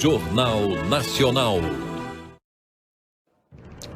Jornal Nacional.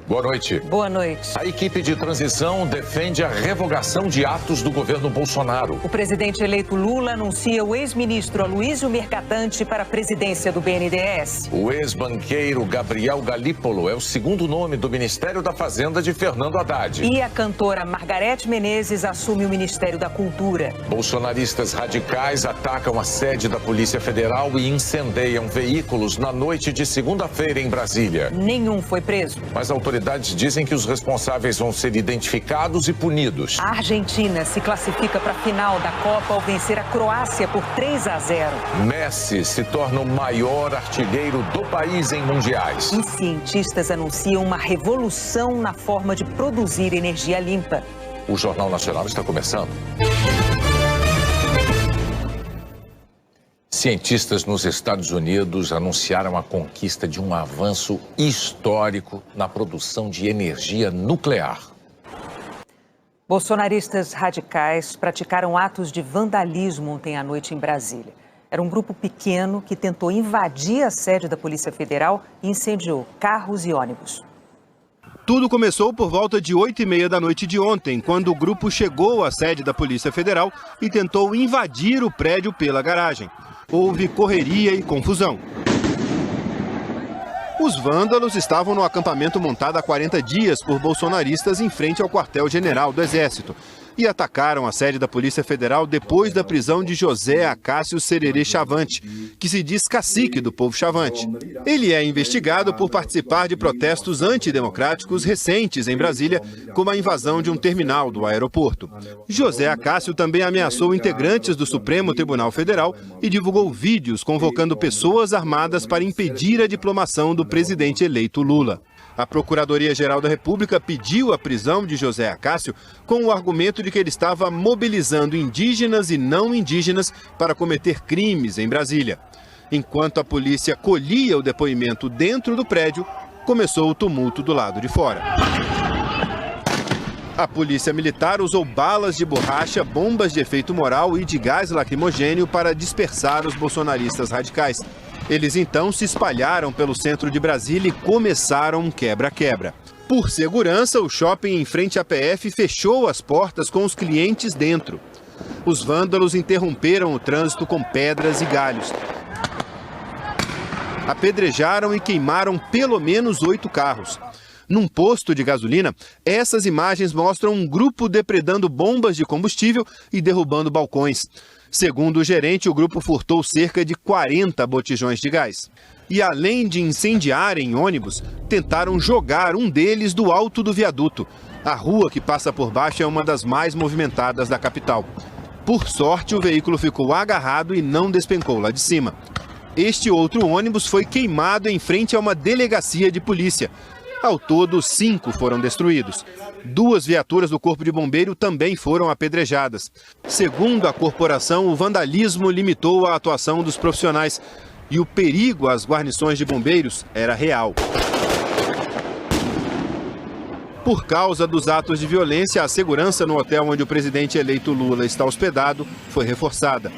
Boa noite. Boa noite. A equipe de transição defende a revogação de atos do governo Bolsonaro. O presidente eleito Lula anuncia o ex-ministro Aloysio Mercadante para a presidência do BNDES. O ex-banqueiro Gabriel Galípolo é o segundo nome do Ministério da Fazenda de Fernando Haddad. E a cantora Margareth Menezes assume o Ministério da Cultura. Bolsonaristas radicais atacam a sede da Polícia Federal e incendeiam veículos na noite de segunda-feira em Brasília. Nenhum foi preso. Mas autoridades dizem que os responsáveis vão ser identificados e punidos. A Argentina se classifica para a final da Copa ao vencer a Croácia por 3-0. Messi se torna o maior artilheiro do país em mundiais. E cientistas anunciam uma revolução na forma de produzir energia limpa. O Jornal Nacional está começando. Cientistas nos Estados Unidos anunciaram a conquista de um avanço histórico na produção de energia nuclear. Bolsonaristas radicais praticaram atos de vandalismo ontem à noite em Brasília. Era um grupo pequeno que tentou invadir a sede da Polícia Federal e incendiou carros e ônibus. Tudo começou por volta de 8h30 da noite de ontem, quando o grupo chegou à sede da Polícia Federal e tentou invadir o prédio pela garagem. Houve correria e confusão. Os vândalos estavam no acampamento montado há 40 dias por bolsonaristas em frente ao quartel-general do Exército e atacaram a sede da Polícia Federal depois da prisão de José Acácio Sererê Chavante, que se diz cacique do povo Chavante. Ele é investigado por participar de protestos antidemocráticos recentes em Brasília, como a invasão de um terminal do aeroporto. José Acácio também ameaçou integrantes do Supremo Tribunal Federal e divulgou vídeos convocando pessoas armadas para impedir a diplomação do presidente eleito Lula. A Procuradoria-Geral da República pediu a prisão de José Acácio com o argumento de que ele estava mobilizando indígenas e não indígenas para cometer crimes em Brasília. Enquanto a polícia colhia o depoimento dentro do prédio, começou o tumulto do lado de fora. A polícia militar usou balas de borracha, bombas de efeito moral e de gás lacrimogênio para dispersar os bolsonaristas radicais. Eles então se espalharam pelo centro de Brasília e começaram um quebra-quebra. Por segurança, o shopping em frente à PF fechou as portas com os clientes dentro. Os vândalos interromperam o trânsito com pedras e galhos. Apedrejaram e queimaram pelo menos 8 carros. Num posto de gasolina, essas imagens mostram um grupo depredando bombas de combustível e derrubando balcões. Segundo o gerente, o grupo furtou cerca de 40 botijões de gás. E além de incendiarem ônibus, tentaram jogar um deles do alto do viaduto. A rua que passa por baixo é uma das mais movimentadas da capital. Por sorte, o veículo ficou agarrado e não despencou lá de cima. Este outro ônibus foi queimado em frente a uma delegacia de polícia. Ao todo, 5 foram destruídos. 2 viaturas do Corpo de Bombeiro também foram apedrejadas. Segundo a corporação, o vandalismo limitou a atuação dos profissionais e o perigo às guarnições de bombeiros era real. Por causa dos atos de violência, a segurança no hotel onde o presidente eleito Lula está hospedado foi reforçada.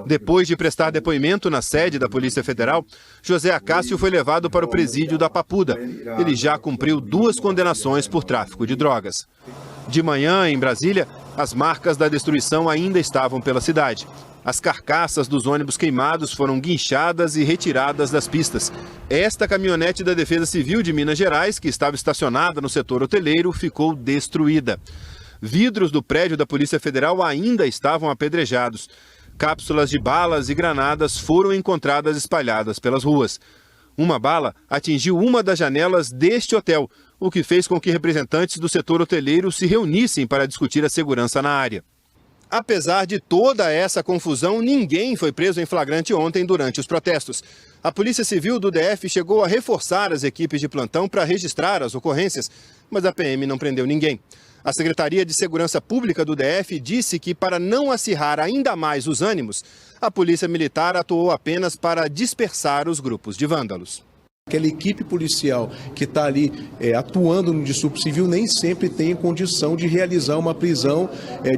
Depois de prestar depoimento na sede da Polícia Federal, José Acácio foi levado para o presídio da Papuda. Ele já cumpriu 2 condenações por tráfico de drogas. De manhã, em Brasília, as marcas da destruição ainda estavam pela cidade. As carcaças dos ônibus queimados foram guinchadas e retiradas das pistas. Esta caminhonete da Defesa Civil de Minas Gerais, que estava estacionada no setor hoteleiro, ficou destruída. Vidros do prédio da Polícia Federal ainda estavam apedrejados. Cápsulas de balas e granadas foram encontradas espalhadas pelas ruas. Uma bala atingiu uma das janelas deste hotel, o que fez com que representantes do setor hoteleiro se reunissem para discutir a segurança na área. Apesar de toda essa confusão, ninguém foi preso em flagrante ontem durante os protestos. A Polícia Civil do DF chegou a reforçar as equipes de plantão para registrar as ocorrências, mas a PM não prendeu ninguém. A Secretaria de Segurança Pública do DF disse que, para não acirrar ainda mais os ânimos, a Polícia Militar atuou apenas para dispersar os grupos de vândalos. Aquela equipe policial que está ali atuando no distúrbio civil nem sempre tem condição de realizar uma prisão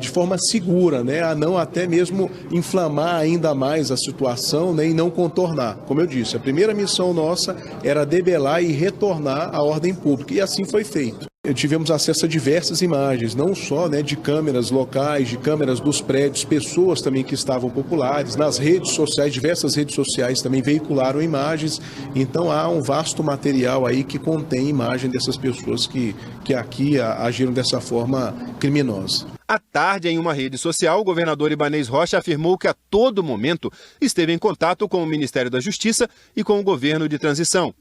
de forma segura, né? A não até mesmo inflamar ainda mais a situação, né? E não contornar. Como eu disse, a primeira missão nossa era debelar e retornar à ordem pública, e assim foi feito. Tivemos acesso a diversas imagens, não só, né, de câmeras locais, de câmeras dos prédios, pessoas também que estavam populares, nas redes sociais, diversas redes sociais também veicularam imagens, então há um vasto material aí que contém imagem dessas pessoas que aqui agiram dessa forma criminosa. À tarde, em uma rede social, o governador Ibanez Rocha afirmou que a todo momento esteve em contato com o Ministério da Justiça e com o governo de transição.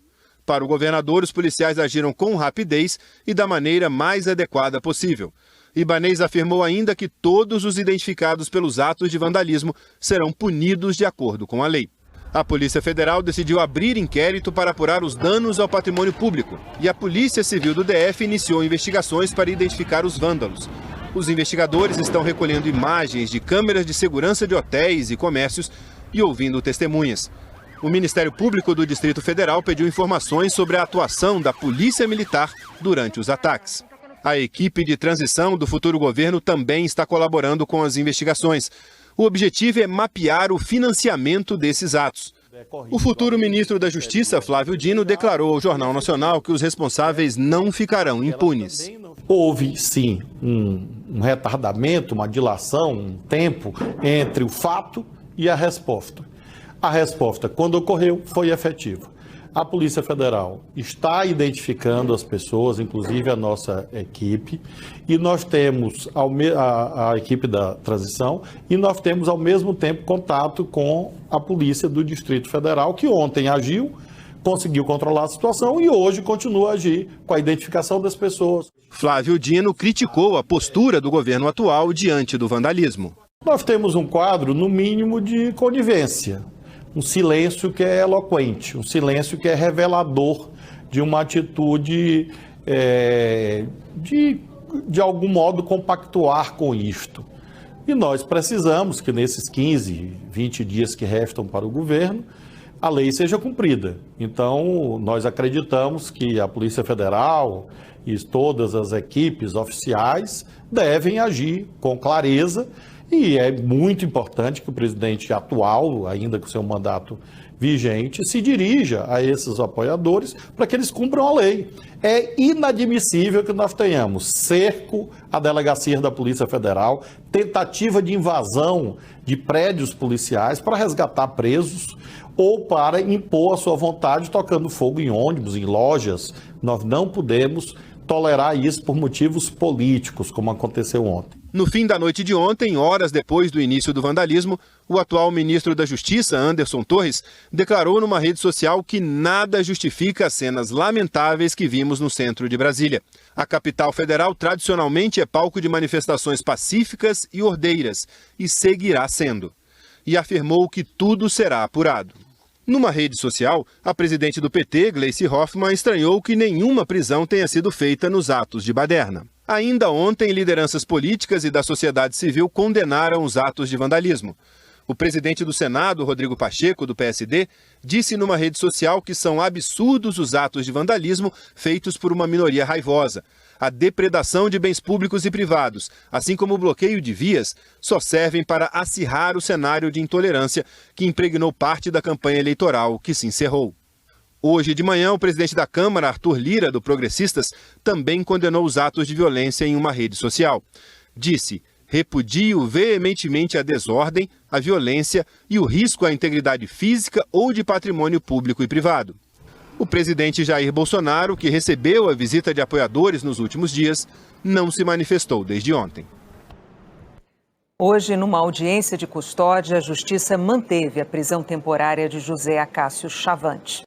Para o governador, os policiais agiram com rapidez e da maneira mais adequada possível. Ibanez afirmou ainda que todos os identificados pelos atos de vandalismo serão punidos de acordo com a lei. A Polícia Federal decidiu abrir inquérito para apurar os danos ao patrimônio público e a Polícia Civil do DF iniciou investigações para identificar os vândalos. Os investigadores estão recolhendo imagens de câmeras de segurança de hotéis e comércios e ouvindo testemunhas. O Ministério Público do Distrito Federal pediu informações sobre a atuação da Polícia Militar durante os ataques. A equipe de transição do futuro governo também está colaborando com as investigações. O objetivo é mapear o financiamento desses atos. O futuro ministro da Justiça, Flávio Dino, declarou ao Jornal Nacional que os responsáveis não ficarão impunes. Houve, sim, um retardamento, uma dilação, um tempo entre o fato e a resposta. A resposta, quando ocorreu, foi efetiva. A Polícia Federal está identificando as pessoas, inclusive a nossa equipe, e nós temos a equipe da transição, e nós temos ao mesmo tempo contato com a Polícia do Distrito Federal, que ontem agiu, conseguiu controlar a situação e hoje continua a agir com a identificação das pessoas. Flávio Dino criticou a postura do governo atual diante do vandalismo. Nós temos um quadro, no mínimo, de conivência. Um silêncio que é eloquente, um silêncio que é revelador de uma atitude de algum modo compactuar com isto. E nós precisamos que nesses 15, 20 dias que restam para o governo, a lei seja cumprida. Então, nós acreditamos que a Polícia Federal e todas as equipes oficiais devem agir com clareza. E é muito importante que o presidente atual, ainda com seu mandato vigente, se dirija a esses apoiadores para que eles cumpram a lei. É inadmissível que nós tenhamos cerco à delegacia da Polícia Federal, tentativa de invasão de prédios policiais para resgatar presos ou para impor a sua vontade tocando fogo em ônibus, em lojas. Nós não podemos tolerar isso por motivos políticos, como aconteceu ontem. No fim da noite de ontem, horas depois do início do vandalismo, o atual ministro da Justiça, Anderson Torres, declarou numa rede social que nada justifica as cenas lamentáveis que vimos no centro de Brasília. A capital federal tradicionalmente é palco de manifestações pacíficas e ordeiras, e seguirá sendo. E afirmou que tudo será apurado. Numa rede social, a presidente do PT, Gleice Hoffmann, estranhou que nenhuma prisão tenha sido feita nos atos de baderna. Ainda ontem, lideranças políticas e da sociedade civil condenaram os atos de vandalismo. O presidente do Senado, Rodrigo Pacheco, do PSD, disse numa rede social que são absurdos os atos de vandalismo feitos por uma minoria raivosa. A depredação de bens públicos e privados, assim como o bloqueio de vias, só servem para acirrar o cenário de intolerância que impregnou parte da campanha eleitoral que se encerrou. Hoje de manhã, o presidente da Câmara, Arthur Lira, do Progressistas, também condenou os atos de violência em uma rede social. Disse: repudio veementemente a desordem, a violência e o risco à integridade física ou de patrimônio público e privado. O presidente Jair Bolsonaro, que recebeu a visita de apoiadores nos últimos dias, não se manifestou desde ontem. Hoje, numa audiência de custódia, a Justiça manteve a prisão temporária de José Acácio Chavante.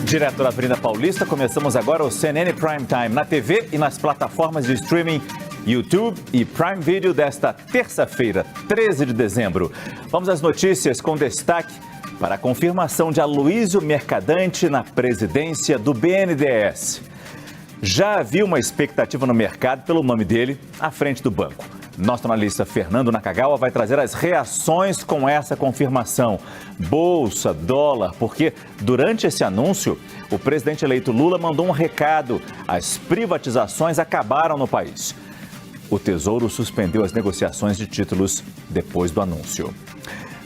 Direto da Avenida Paulista, começamos agora o CNN Prime Time na TV e nas plataformas de streaming YouTube e Prime Video desta terça-feira, 13 de dezembro. Vamos às notícias com destaque para a confirmação de Aloysio Mercadante na presidência do BNDES. Já havia uma expectativa no mercado pelo nome dele à frente do banco. Nosso analista Fernando Nakagawa vai trazer as reações com essa confirmação. Bolsa, dólar, porque durante esse anúncio, o presidente eleito Lula mandou um recado. As privatizações acabaram no país. O Tesouro suspendeu as negociações de títulos depois do anúncio.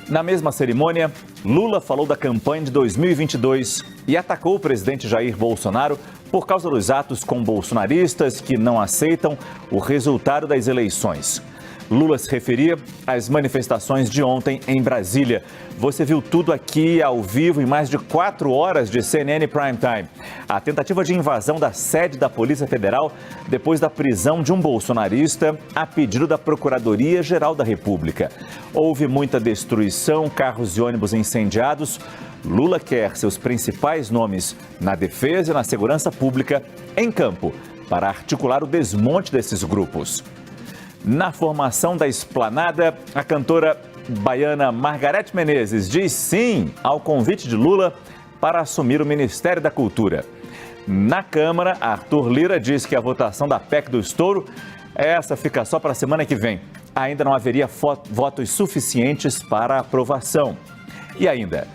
Na mesma cerimônia, Lula falou da campanha de 2022 e atacou o presidente Jair Bolsonaro por causa dos atos com bolsonaristas que não aceitam o resultado das eleições. Lula se referia às manifestações de ontem em Brasília. Você viu tudo aqui ao vivo em mais de 4 horas de CNN Prime Time. A tentativa de invasão da sede da Polícia Federal depois da prisão de um bolsonarista a pedido da Procuradoria-Geral da República. Houve muita destruição, carros e ônibus incendiados. Lula quer seus principais nomes na defesa e na segurança pública em campo para articular o desmonte desses grupos. Na formação da esplanada, a cantora baiana Margareth Menezes diz sim ao convite de Lula para assumir o Ministério da Cultura. Na Câmara, Arthur Lira diz que a votação da PEC do estouro, essa fica só para a semana que vem. Ainda não haveria votos suficientes para a aprovação. E ainda,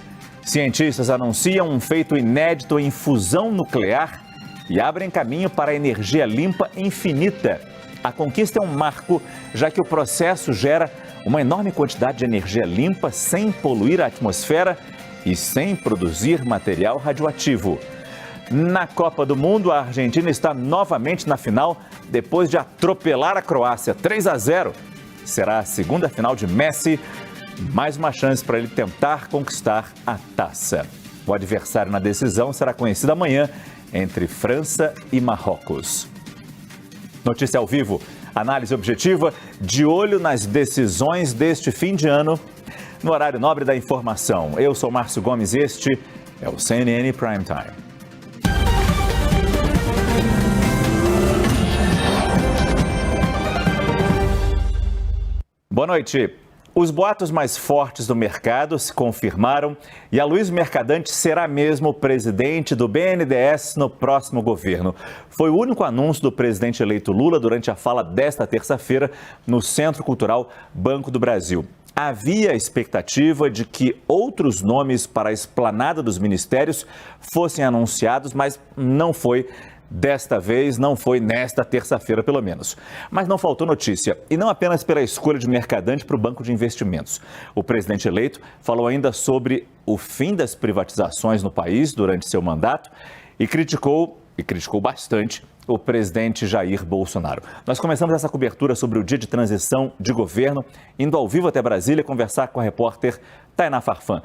cientistas anunciam um feito inédito em fusão nuclear e abrem caminho para a energia limpa infinita. A conquista é um marco, já que o processo gera uma enorme quantidade de energia limpa sem poluir a atmosfera e sem produzir material radioativo. Na Copa do Mundo, a Argentina está novamente na final depois de atropelar a Croácia 3-0. Será a segunda final de Messi, mais uma chance para ele tentar conquistar a taça. O adversário na decisão será conhecido amanhã entre França e Marrocos. Notícia ao vivo, análise objetiva, de olho nas decisões deste fim de ano, no horário nobre da informação. Eu sou Márcio Gomes e este é o CNN Prime Time. Boa noite. Os boatos mais fortes do mercado se confirmaram e Aloysio Mercadante será mesmo o presidente do BNDES no próximo governo. Foi o único anúncio do presidente eleito Lula durante a fala desta terça-feira no Centro Cultural Banco do Brasil. Havia a expectativa de que outros nomes para a esplanada dos ministérios fossem anunciados, mas não foi. Desta vez, não foi nesta terça-feira, pelo menos. Mas não faltou notícia, e não apenas pela escolha de Mercadante para o Banco de Investimentos. O presidente eleito falou ainda sobre o fim das privatizações no país durante seu mandato e criticou bastante o presidente Jair Bolsonaro. Nós começamos essa cobertura sobre o dia de transição de governo, indo ao vivo até Brasília conversar com a repórter Tainá Farfan.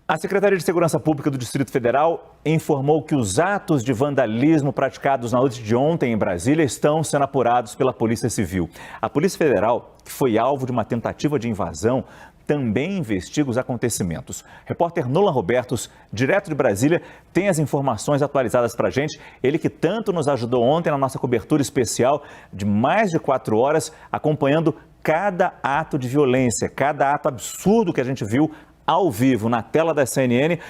A Secretaria de Segurança Pública do Distrito Federal informou que os atos de vandalismo praticados na noite de ontem em Brasília estão sendo apurados pela Polícia Civil. A Polícia Federal, que foi alvo de uma tentativa de invasão, também investiga os acontecimentos. Repórter Nolan Robertos, direto de Brasília, tem as informações atualizadas para a gente. Ele que tanto nos ajudou ontem na nossa cobertura especial de mais de 4 horas, acompanhando cada ato de violência, cada ato absurdo que a gente viu ao vivo, na tela da CNN,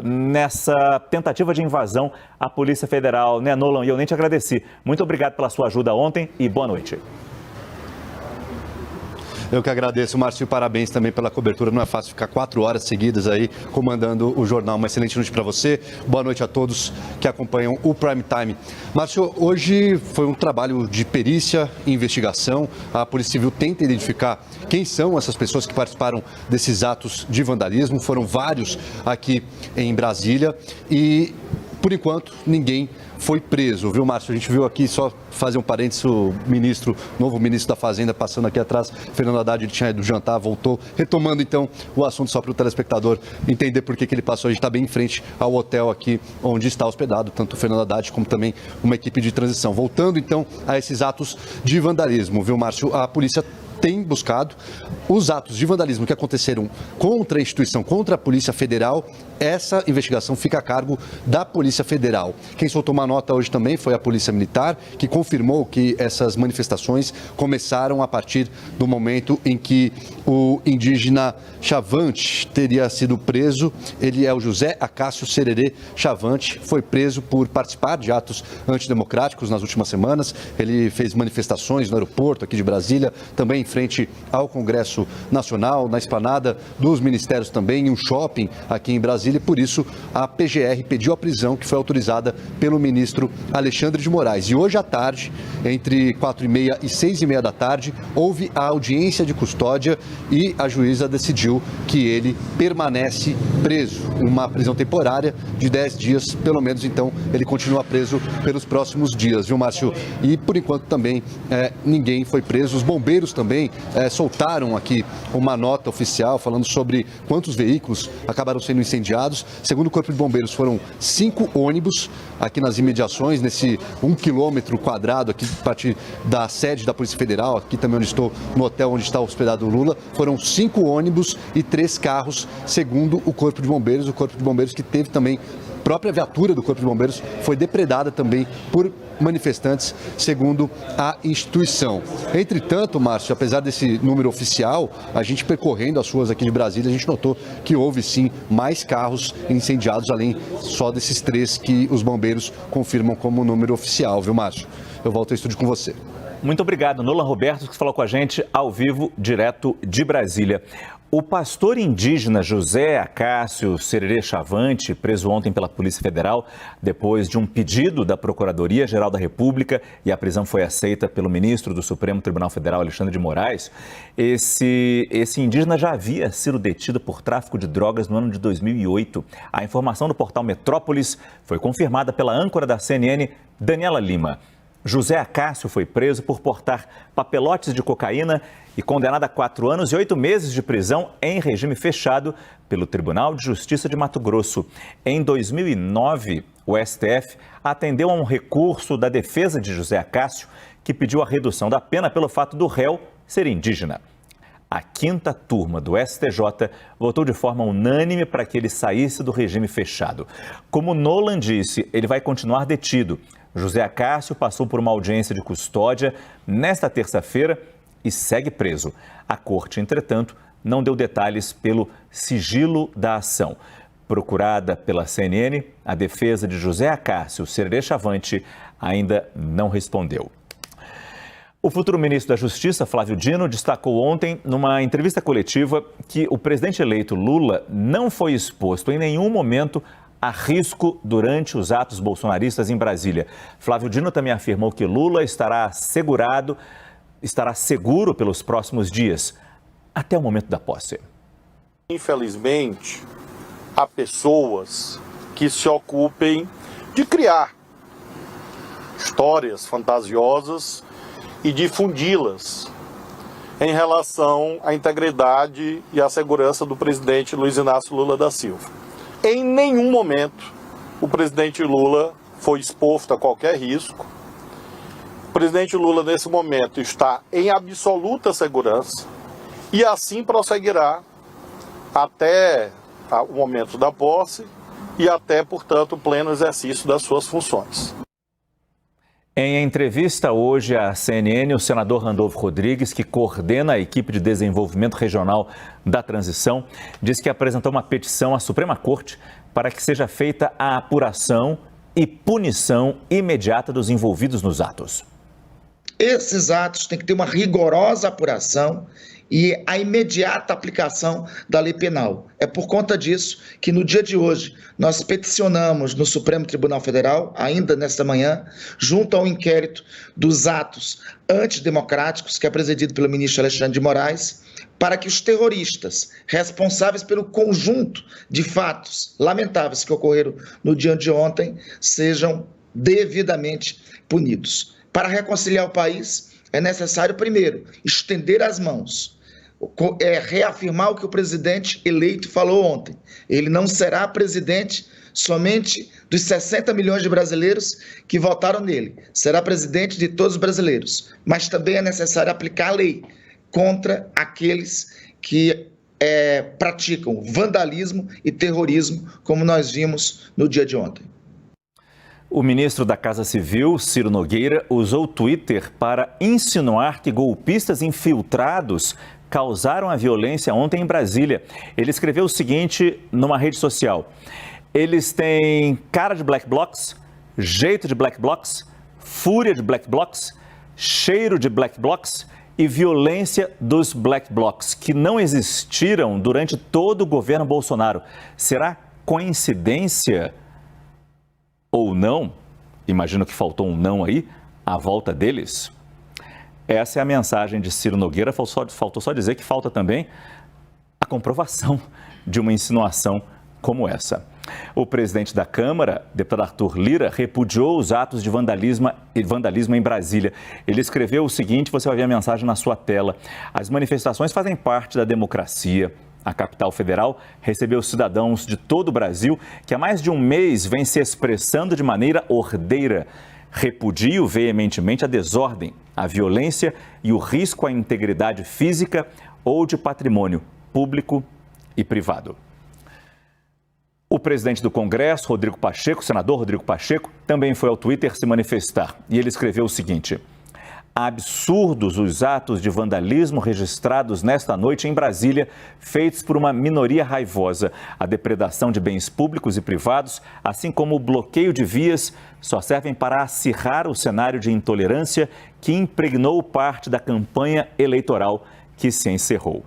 nessa tentativa de invasão à Polícia Federal, né, Nolan? E eu nem te agradeci. Muito obrigado pela sua ajuda ontem e boa noite. Eu que agradeço, Márcio, e parabéns também pela cobertura. Não é fácil ficar 4 horas seguidas aí comandando o jornal. Uma excelente noite para você. Boa noite a todos que acompanham o Prime Time. Márcio, hoje foi um trabalho de perícia e investigação. A Polícia Civil tenta identificar quem são essas pessoas que participaram desses atos de vandalismo. Foram vários aqui em Brasília e, por enquanto, ninguém foi preso, viu, Márcio? A gente viu aqui, só fazer um parênteses, o novo ministro da Fazenda passando aqui atrás, Fernando Haddad, ele tinha ido jantar, voltou, retomando então o assunto só para o telespectador entender por que ele passou. A gente está bem em frente ao hotel aqui onde está hospedado, tanto o Fernando Haddad como também uma equipe de transição. Voltando então a esses atos de vandalismo, viu, Márcio? A polícia tem buscado. Os atos de vandalismo que aconteceram contra a instituição, contra a Polícia Federal, essa investigação fica a cargo da Polícia Federal. Quem soltou uma nota hoje também foi a Polícia Militar, que confirmou que essas manifestações começaram a partir do momento em que o indígena Chavante teria sido preso. Ele é o José Acácio Sererê Chavante, foi preso por participar de atos antidemocráticos nas últimas semanas. Ele fez manifestações no aeroporto aqui de Brasília, também em frente ao Congresso Nacional, na esplanada dos ministérios também, em um shopping aqui em Brasília. E por isso a PGR pediu a prisão, que foi autorizada pelo ministro Alexandre de Moraes. E hoje à tarde, entre 4h30 e 6h30 da tarde, houve a audiência de custódia e a juíza decidiu que ele permanece preso. Uma prisão temporária de 10 dias, pelo menos, então ele continua preso pelos próximos dias, viu, Márcio? E por enquanto também ninguém foi preso. Os bombeiros também soltaram aqui uma nota oficial falando sobre quantos veículos acabaram sendo incendiados. Segundo o Corpo de Bombeiros, foram 5 ônibus aqui nas imediações, nesse 1 quilômetro quadrado aqui a partir da sede da Polícia Federal, aqui também onde estou, no hotel onde está hospedado o Lula. Foram 5 ônibus e 3 carros, segundo o Corpo de Bombeiros. O Corpo de Bombeiros que teve também, a própria viatura do Corpo de Bombeiros foi depredada também por manifestantes, segundo a instituição. Entretanto, Márcio, apesar desse número oficial, a gente percorrendo as ruas aqui de Brasília, a gente notou que houve sim mais carros incendiados, além só desses 3 que os bombeiros confirmam como número oficial, viu, Márcio? Eu volto ao estúdio com você. Muito obrigado, Nolan Roberto, que falou com a gente ao vivo, direto de Brasília. O pastor indígena José Acácio Sererê Chavante, preso ontem pela Polícia Federal, depois de um pedido da Procuradoria-Geral da República, e a prisão foi aceita pelo ministro do Supremo Tribunal Federal, Alexandre de Moraes, esse indígena já havia sido detido por tráfico de drogas no ano de 2008. A informação do portal Metrópolis foi confirmada pela âncora da CNN, Daniela Lima. José Acácio foi preso por portar papelotes de cocaína e condenado a 4 anos e 8 meses de prisão em regime fechado pelo Tribunal de Justiça de Mato Grosso. Em 2009, o STF atendeu a um recurso da defesa de José Acácio, que pediu a redução da pena pelo fato do réu ser indígena. A 5ª turma do STJ votou de forma unânime para que ele saísse do regime fechado. Como Nolan disse, ele vai continuar detido. José Acácio passou por uma audiência de custódia nesta terça-feira e segue preso. A corte, entretanto, não deu detalhes pelo sigilo da ação. Procurada pela CNN, a defesa de José Acácio Sererê Chavante ainda não respondeu. O futuro ministro da Justiça, Flávio Dino, destacou ontem, numa entrevista coletiva, que o presidente eleito Lula não foi exposto em nenhum momento a risco durante os atos bolsonaristas em Brasília. Flávio Dino também afirmou que Lula estará seguro pelos próximos dias, até o momento da posse. Infelizmente, há pessoas que se ocupem de criar histórias fantasiosas e difundi-las em relação à integridade e à segurança do presidente Luiz Inácio Lula da Silva. Em nenhum momento o presidente Lula foi exposto a qualquer risco. O presidente Lula, nesse momento, está em absoluta segurança e assim prosseguirá até o momento da posse e até, portanto, o pleno exercício das suas funções. Em entrevista hoje à CNN, o senador Randolfo Rodrigues, que coordena a equipe de desenvolvimento regional da transição, disse que apresentou uma petição à Suprema Corte para que seja feita a apuração e punição imediata dos envolvidos nos atos. Esses atos têm que ter uma rigorosa apuração e a imediata aplicação da lei penal. É por conta disso que no dia de hoje nós peticionamos no Supremo Tribunal Federal, ainda nesta manhã, junto ao inquérito dos atos antidemocráticos, que é presidido pelo ministro Alexandre de Moraes, para que os terroristas responsáveis pelo conjunto de fatos lamentáveis que ocorreram no dia de ontem sejam devidamente punidos. Para reconciliar o país, é necessário, primeiro, estender as mãos, reafirmar o que o presidente eleito falou ontem. Ele não será presidente somente dos 60 milhões de brasileiros que votaram nele. Será presidente de todos os brasileiros. Mas também é necessário aplicar a lei, contra aqueles que praticam vandalismo e terrorismo, como nós vimos no dia de ontem. O ministro da Casa Civil, Ciro Nogueira, usou o Twitter para insinuar que golpistas infiltrados causaram a violência ontem em Brasília. Ele escreveu o seguinte numa rede social: eles têm cara de black blocs, jeito de black blocs, fúria de black blocs, cheiro de black blocs e violência dos black blocs, que não existiram durante todo o governo Bolsonaro. Será coincidência ou não? Imagino que faltou um não aí, a volta deles. Essa é a mensagem de Ciro Nogueira. Faltou só dizer que falta também a comprovação de uma insinuação como essa. O presidente da Câmara, deputado Arthur Lira, repudiou os atos de vandalismo em Brasília. Ele escreveu o seguinte, você vai ver a mensagem na sua tela: as manifestações fazem parte da democracia. A capital federal recebeu cidadãos de todo o Brasil que há mais de um mês vêm se expressando de maneira ordeira. Repudio veementemente a desordem, a violência e o risco à integridade física ou de patrimônio público e privado. O presidente do Congresso, Rodrigo Pacheco, senador Rodrigo Pacheco, também foi ao Twitter se manifestar. E ele escreveu o seguinte: absurdos os atos de vandalismo registrados nesta noite em Brasília, feitos por uma minoria raivosa. A depredação de bens públicos e privados, assim como o bloqueio de vias, só servem para acirrar o cenário de intolerância que impregnou parte da campanha eleitoral que se encerrou.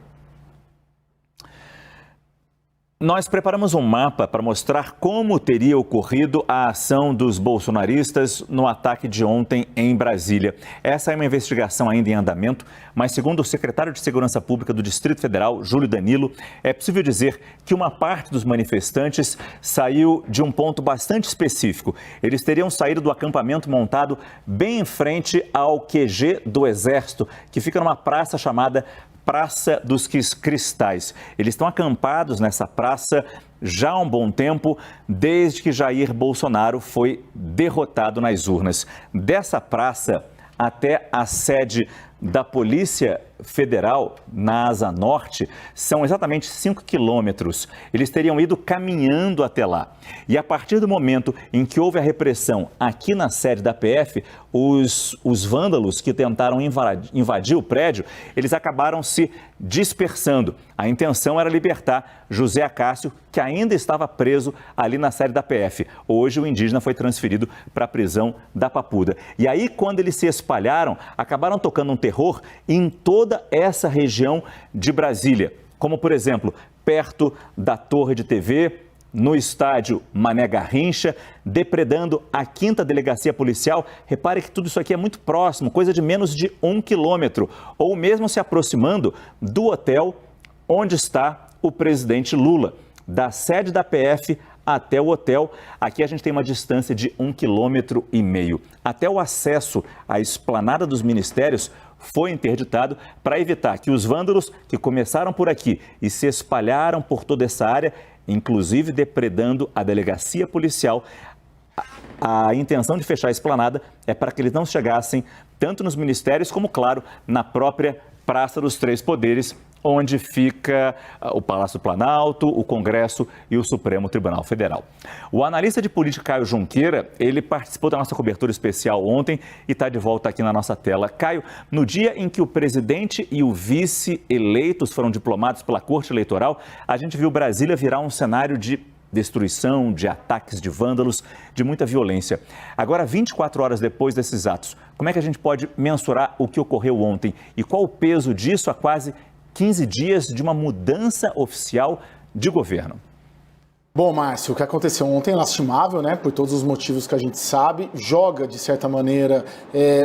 Nós preparamos um mapa para mostrar como teria ocorrido a ação dos bolsonaristas no ataque de ontem em Brasília. Essa é uma investigação ainda em andamento, mas segundo o secretário de Segurança Pública do Distrito Federal, Júlio Danilo, é possível dizer que uma parte dos manifestantes saiu de um ponto bastante específico. Eles teriam saído do acampamento montado bem em frente ao QG do Exército, que fica numa praça chamada Praça dos Cristais. Eles estão acampados nessa praça já há um bom tempo, desde que Jair Bolsonaro foi derrotado nas urnas. Dessa praça até a sede da Polícia Federal, na Asa Norte, são exatamente 5 quilômetros. Eles teriam ido caminhando até lá. E a partir do momento em que houve a repressão aqui na sede da PF, os vândalos que tentaram invadir o prédio, eles acabaram se dispersando. A intenção era libertar José Acácio, que ainda estava preso ali na sede da PF. Hoje o indígena foi transferido para a prisão da Papuda. E aí, quando eles se espalharam, acabaram tocando um terror em toda essa região de Brasília, como, por exemplo, perto da Torre de TV, no estádio Mané Garrincha, depredando a 5ª Delegacia Policial. Repare que tudo isso aqui é muito próximo, coisa de menos de 1 quilômetro, ou mesmo se aproximando do hotel onde está o presidente Lula, da sede da PF até o hotel. Aqui a gente tem uma distância de 1,5 quilômetro. Até o acesso à esplanada dos ministérios foi interditado para evitar que os vândalos que começaram por aqui e se espalharam por toda essa área, inclusive depredando a delegacia policial. A intenção de fechar a esplanada é para que eles não chegassem tanto nos ministérios como, claro, na própria Praça dos Três Poderes, onde fica o Palácio do Planalto, o Congresso e o Supremo Tribunal Federal. O analista de política Caio Junqueira, ele participou da nossa cobertura especial ontem e está de volta aqui na nossa tela. Caio, no dia em que o presidente e o vice eleitos foram diplomados pela Corte Eleitoral, a gente viu Brasília virar um cenário de destruição, de ataques de vândalos, de muita violência. Agora, 24 horas depois desses atos, como é que a gente pode mensurar o que ocorreu ontem e qual o peso disso há quase 15 dias de uma mudança oficial de governo? Bom, Márcio, o que aconteceu ontem é lastimável, né? Por todos os motivos que a gente sabe, joga, de certa maneira,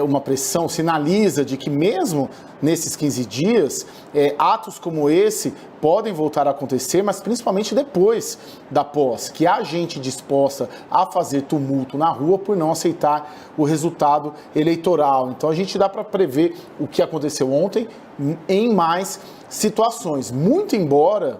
uma pressão, sinaliza de que mesmo nesses 15 dias, atos como esse podem voltar a acontecer, mas principalmente depois da posse, que há gente disposta a fazer tumulto na rua por não aceitar o resultado eleitoral. Então a gente dá para prever o que aconteceu ontem em mais situações, muito embora,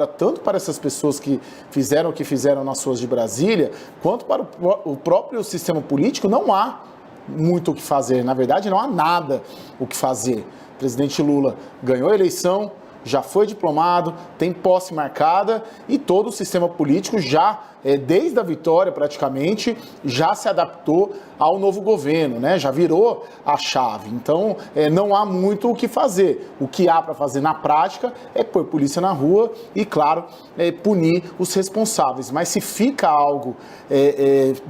tanto para essas pessoas que fizeram o que fizeram nas ruas de Brasília, quanto para o próprio sistema político, não há muito o que fazer. Na verdade, não há nada o que fazer. O presidente Lula ganhou a eleição, já foi diplomado, tem posse marcada e todo o sistema político já, desde a vitória praticamente, já se adaptou ao novo governo, né? Já virou a chave. Então, não há muito o que fazer. O que há para fazer na prática é pôr polícia na rua e, claro, punir os responsáveis. Mas se fica algo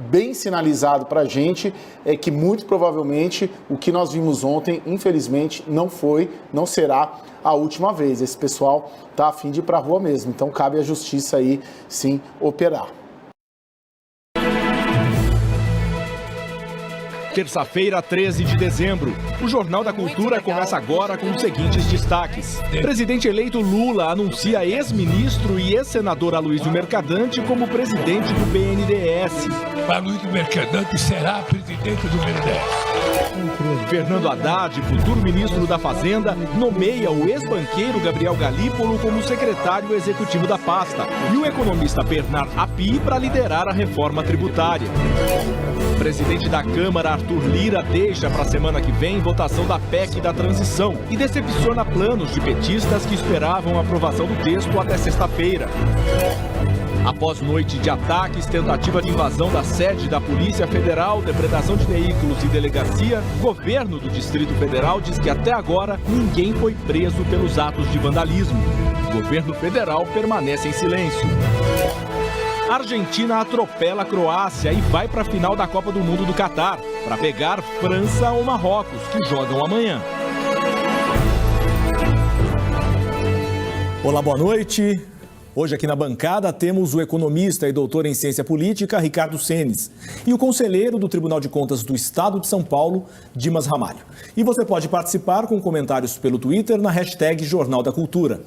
bem sinalizado para a gente, é que muito provavelmente o que nós vimos ontem, infelizmente, não será a última vez. Esse pessoal está a fim de ir para a rua mesmo. Então, cabe à justiça aí, sim, operar. Terça-feira, 13 de dezembro. O Jornal da Cultura começa agora com os seguintes destaques. Presidente eleito Lula anuncia ex-ministro e ex-senador Aloysio Mercadante como presidente do BNDES. Aloysio Mercadante será presidente do BNDES. Fernando Haddad, futuro ministro da Fazenda, nomeia o ex-banqueiro Gabriel Galípolo como secretário executivo da pasta e o economista Bernard Api para liderar a reforma tributária. O presidente da Câmara, Arthur Lira, deixa para a semana que vem votação da PEC da transição e decepciona planos de petistas que esperavam a aprovação do texto até sexta-feira. Após noite de ataques, tentativa de invasão da sede da Polícia Federal, depredação de veículos e delegacia, o governo do Distrito Federal diz que até agora ninguém foi preso pelos atos de vandalismo. O governo federal permanece em silêncio. A Argentina atropela a Croácia e vai para a final da Copa do Mundo do Catar, para pegar França ou Marrocos, que jogam amanhã. Olá, boa noite. Hoje aqui na bancada temos o economista e doutor em ciência política, Ricardo Senes, e o conselheiro do Tribunal de Contas do Estado de São Paulo, Dimas Ramalho. E você pode participar com comentários pelo Twitter na hashtag Jornal da Cultura.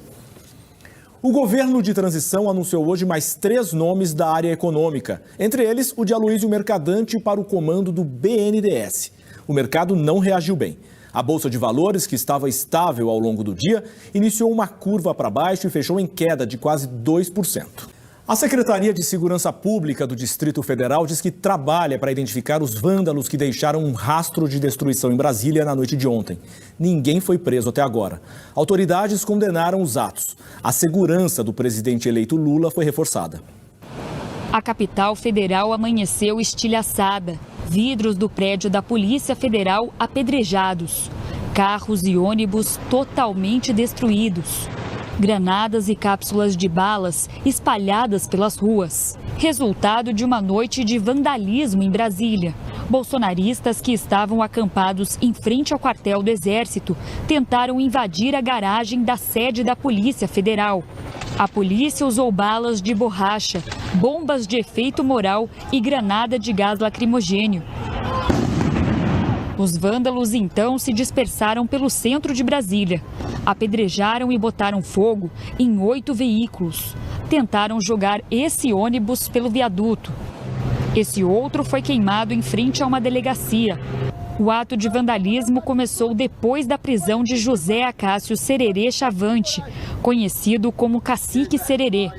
O governo de transição anunciou hoje mais 3 nomes da área econômica, entre eles o de Aloysio Mercadante para o comando do BNDES. O mercado não reagiu bem. A Bolsa de Valores, que estava estável ao longo do dia, iniciou uma curva para baixo e fechou em queda de quase 2%. A Secretaria de Segurança Pública do Distrito Federal diz que trabalha para identificar os vândalos que deixaram um rastro de destruição em Brasília na noite de ontem. Ninguém foi preso até agora. Autoridades condenaram os atos. A segurança do presidente eleito Lula foi reforçada. A capital federal amanheceu estilhaçada. Vidros do prédio da Polícia Federal apedrejados. Carros e ônibus totalmente destruídos. Granadas e cápsulas de balas espalhadas pelas ruas. Resultado de uma noite de vandalismo em Brasília. Bolsonaristas que estavam acampados em frente ao quartel do Exército tentaram invadir a garagem da sede da Polícia Federal. A polícia usou balas de borracha, bombas de efeito moral e granada de gás lacrimogênio. Os vândalos então se dispersaram pelo centro de Brasília. Apedrejaram e botaram fogo em 8 veículos. Tentaram jogar esse ônibus pelo viaduto. Esse outro foi queimado em frente a uma delegacia. O ato de vandalismo começou depois da prisão de José Acácio Sererê Chavante, conhecido como Cacique Sererê.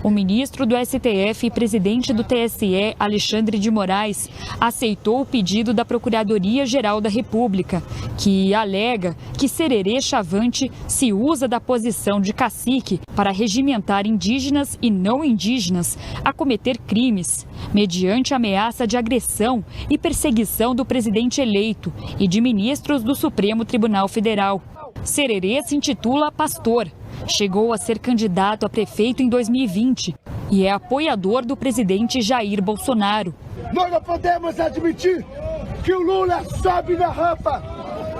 O ministro do STF e presidente do TSE, Alexandre de Moraes, aceitou o pedido da Procuradoria-Geral da República, que alega que Sererê Chavante se usa da posição de cacique para regimentar indígenas e não indígenas a cometer crimes, mediante ameaça de agressão e perseguição do presidente eleito e de ministros do Supremo Tribunal Federal. Sererê se intitula pastor. Chegou a ser candidato a prefeito em 2020 e é apoiador do presidente Jair Bolsonaro. Nós não podemos admitir que o Lula sobe na rampa,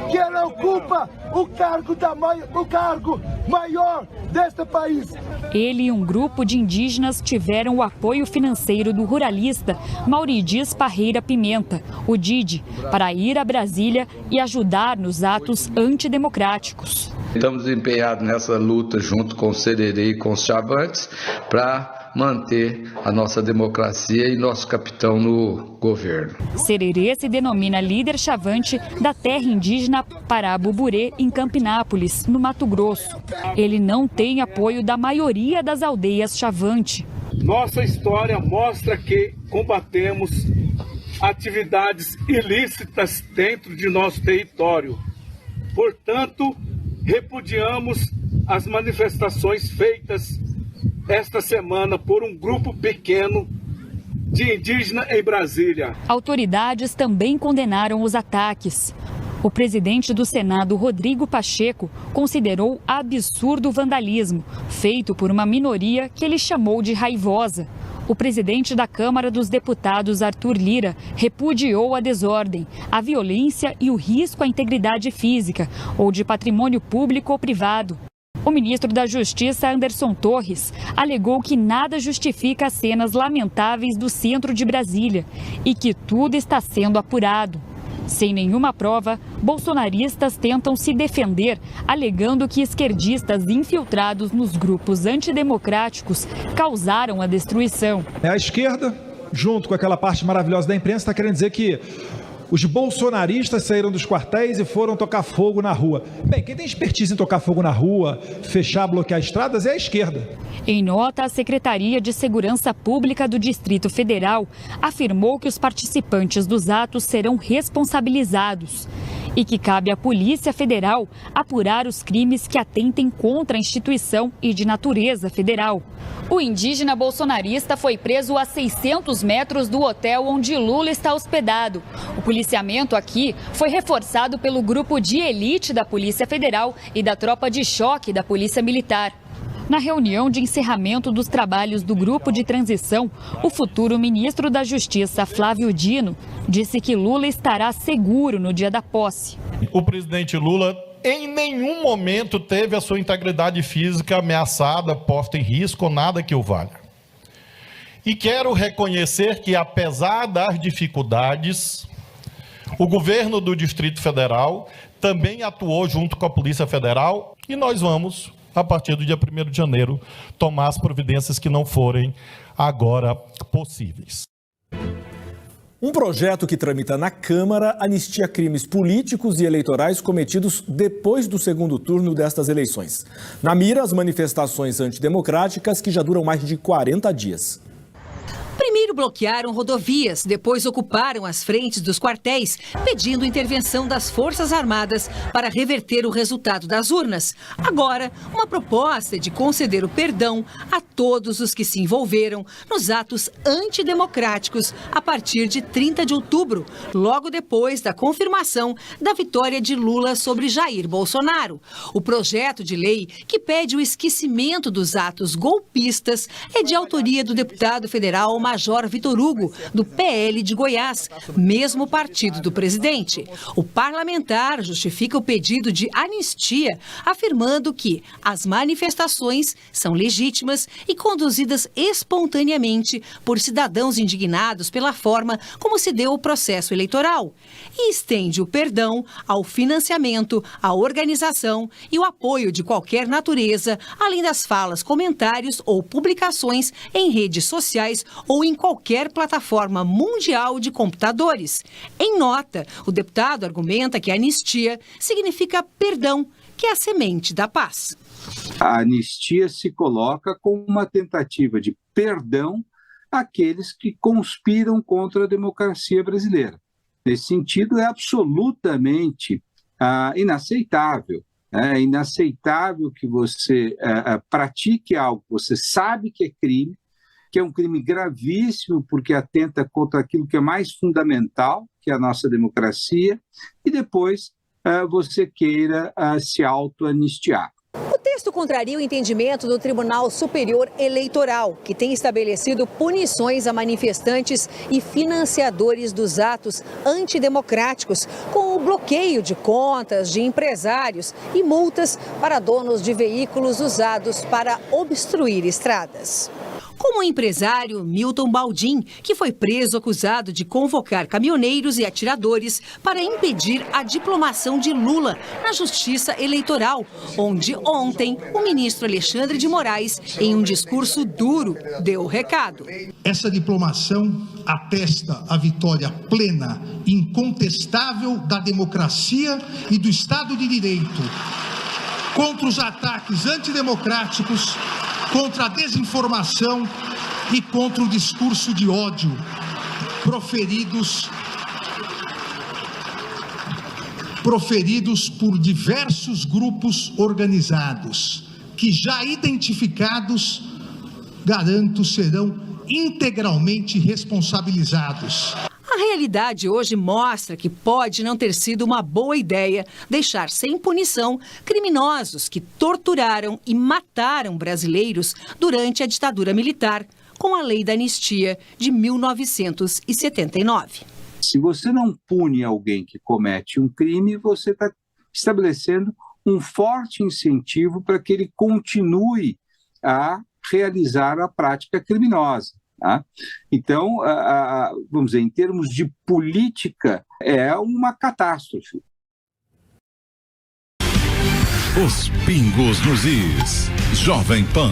que ele ocupa o cargo maior deste país. Ele e um grupo de indígenas tiveram o apoio financeiro do ruralista Mauridias Parreira Pimenta, o Didi, para ir a Brasília e ajudar nos atos antidemocráticos. Estamos empenhados nessa luta junto com o Sererê e com os Chavantes para manter a nossa democracia e nosso capitão no governo. Sererê se denomina líder chavante da terra indígena Parabuburê, em Campinápolis, no Mato Grosso. Ele não tem apoio da maioria das aldeias chavante. Nossa história mostra que combatemos atividades ilícitas dentro de nosso território. Portanto, repudiamos as manifestações feitas esta semana por um grupo pequeno de indígenas em Brasília. Autoridades também condenaram os ataques. O presidente do Senado, Rodrigo Pacheco, considerou absurdo o vandalismo feito por uma minoria que ele chamou de raivosa. O presidente da Câmara dos Deputados, Arthur Lira, repudiou a desordem, a violência e o risco à integridade física ou de patrimônio público ou privado. O ministro da Justiça, Anderson Torres, alegou que nada justifica as cenas lamentáveis do centro de Brasília e que tudo está sendo apurado. Sem nenhuma prova, bolsonaristas tentam se defender, alegando que esquerdistas infiltrados nos grupos antidemocráticos causaram a destruição. A esquerda, junto com aquela parte maravilhosa da imprensa, está querendo dizer que os bolsonaristas saíram dos quartéis e foram tocar fogo na rua. Bem, quem tem expertise em tocar fogo na rua, fechar, bloquear estradas é a esquerda. Em nota, a Secretaria de Segurança Pública do Distrito Federal afirmou que os participantes dos atos serão responsabilizados e que cabe à Polícia Federal apurar os crimes que atentem contra a instituição e de natureza federal. O indígena bolsonarista foi preso a 600 metros do hotel onde Lula está hospedado. O policiamento aqui foi reforçado pelo grupo de elite da Polícia Federal e da tropa de choque da Polícia Militar. Na reunião de encerramento dos trabalhos do grupo de transição, o futuro ministro da Justiça, Flávio Dino, disse que Lula estará seguro no dia da posse. O presidente Lula em nenhum momento teve a sua integridade física ameaçada, posta em risco ou nada que o valha. E quero reconhecer que, apesar das dificuldades, o governo do Distrito Federal também atuou junto com a Polícia Federal e nós vamos, a partir do dia 1º de janeiro, tomar as providências que não forem agora possíveis. Um projeto que tramita na Câmara anistia crimes políticos e eleitorais cometidos depois do segundo turno destas eleições. Na mira, as manifestações antidemocráticas que já duram mais de 40 dias. Primeiro bloquearam rodovias, depois ocuparam as frentes dos quartéis, pedindo intervenção das Forças Armadas para reverter o resultado das urnas. Agora, uma proposta de conceder o perdão a todos os que se envolveram nos atos antidemocráticos a partir de 30 de outubro, logo depois da confirmação da vitória de Lula sobre Jair Bolsonaro. O projeto de lei que pede o esquecimento dos atos golpistas é de autoria do deputado federal Major Vitor Hugo, do PL de Goiás, mesmo partido do presidente. O parlamentar justifica o pedido de anistia, afirmando que as manifestações são legítimas e conduzidas espontaneamente por cidadãos indignados pela forma como se deu o processo eleitoral. E estende o perdão ao financiamento, à organização e o apoio de qualquer natureza, além das falas, comentários ou publicações em redes sociais ou em qualquer plataforma mundial de computadores. Em nota, o deputado argumenta que a anistia significa perdão, que é a semente da paz. A anistia se coloca como uma tentativa de perdão àqueles que conspiram contra a democracia brasileira. Nesse sentido, é absolutamente inaceitável. É inaceitável que você pratique algo que você sabe que é crime, que é um crime gravíssimo porque atenta contra aquilo que é mais fundamental, que é a nossa democracia, e depois você queira se auto-anistiar. O texto contraria o entendimento do Tribunal Superior Eleitoral, que tem estabelecido punições a manifestantes e financiadores dos atos antidemocráticos, com o bloqueio de contas de empresários e multas para donos de veículos usados para obstruir estradas. Como o empresário Milton Baldin, que foi preso acusado de convocar caminhoneiros e atiradores para impedir a diplomação de Lula na Justiça Eleitoral, onde ontem o ministro Alexandre de Moraes, em um discurso duro, deu o recado. Essa diplomação atesta a vitória plena, incontestável da democracia e do Estado de Direito contra os ataques antidemocráticos, contra a desinformação e contra o discurso de ódio. proferidos por diversos grupos organizados, que já identificados, garanto, serão integralmente responsabilizados. A realidade hoje mostra que pode não ter sido uma boa ideia deixar sem punição criminosos que torturaram e mataram brasileiros durante a ditadura militar, com a Lei da Anistia de 1979. Se você não pune alguém que comete um crime, você está estabelecendo um forte incentivo para que ele continue a realizar a prática criminosa. Tá? Então, vamos dizer, em termos de política, é uma catástrofe. Os pingos nos is. Jovem Pan.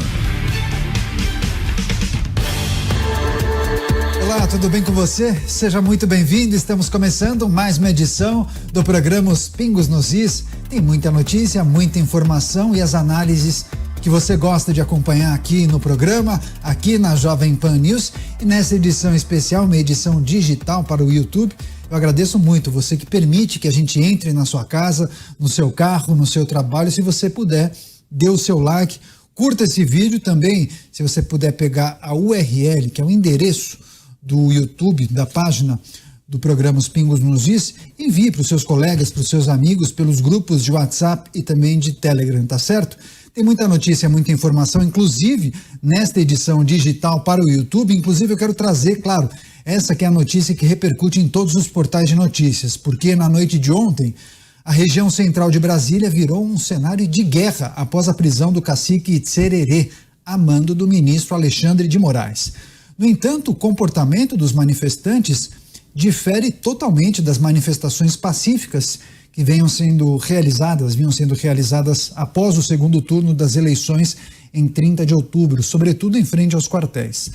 Olá, tudo bem com você? Seja muito bem-vindo. Estamos começando mais uma edição do programa Os Pingos nos Is. Tem muita notícia, muita informação e as análises que você gosta de acompanhar aqui no programa, aqui na Jovem Pan News e nessa edição especial, uma edição digital para o YouTube. Eu agradeço muito você que permite que a gente entre na sua casa, no seu carro, no seu trabalho. Se você puder, dê o seu like, curta esse vídeo também. Se você puder pegar a URL, que é o endereço do YouTube, da página do programa Os Pingos nos Is, envie para os seus colegas, para os seus amigos, pelos grupos de WhatsApp e também de Telegram, tá certo? Tem muita notícia, muita informação, inclusive nesta edição digital para o YouTube. Inclusive eu quero trazer, claro, essa que é a notícia que repercute em todos os portais de notícias, porque na noite de ontem a região central de Brasília virou um cenário de guerra após a prisão do cacique Tsererê, a mando do ministro Alexandre de Moraes. No entanto, o comportamento dos manifestantes difere totalmente das manifestações pacíficas que vinham sendo realizadas após o segundo turno das eleições em 30 de outubro, sobretudo em frente aos quartéis.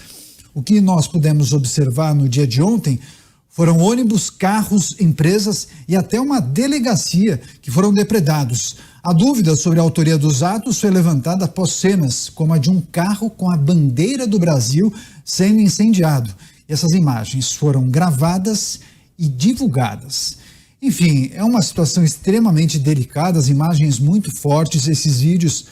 O que nós pudemos observar no dia de ontem foram ônibus, carros, empresas e até uma delegacia que foram depredados. A dúvida sobre a autoria dos atos foi levantada após cenas como a de um carro com a bandeira do Brasil sendo incendiado. E essas imagens foram gravadas e divulgadas. Enfim, é uma situação extremamente delicada, as imagens muito fortes, esses vídeos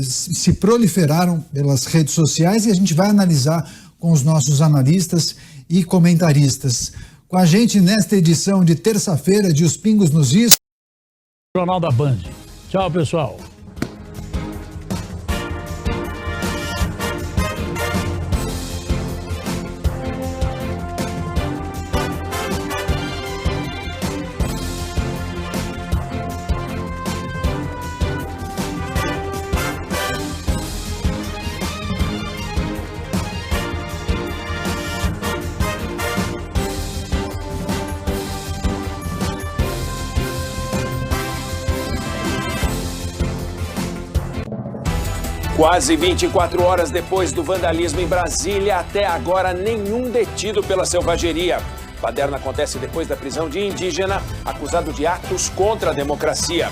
se proliferaram pelas redes sociais e a gente vai analisar com os nossos analistas e comentaristas. Com a gente nesta edição de terça-feira de Os Pingos nos Is. Jornal da Band. Tchau, pessoal. Quase 24 horas depois do vandalismo em Brasília, até agora nenhum detido pela selvageria. A baderna acontece depois da prisão de indígena acusado de atos contra a democracia.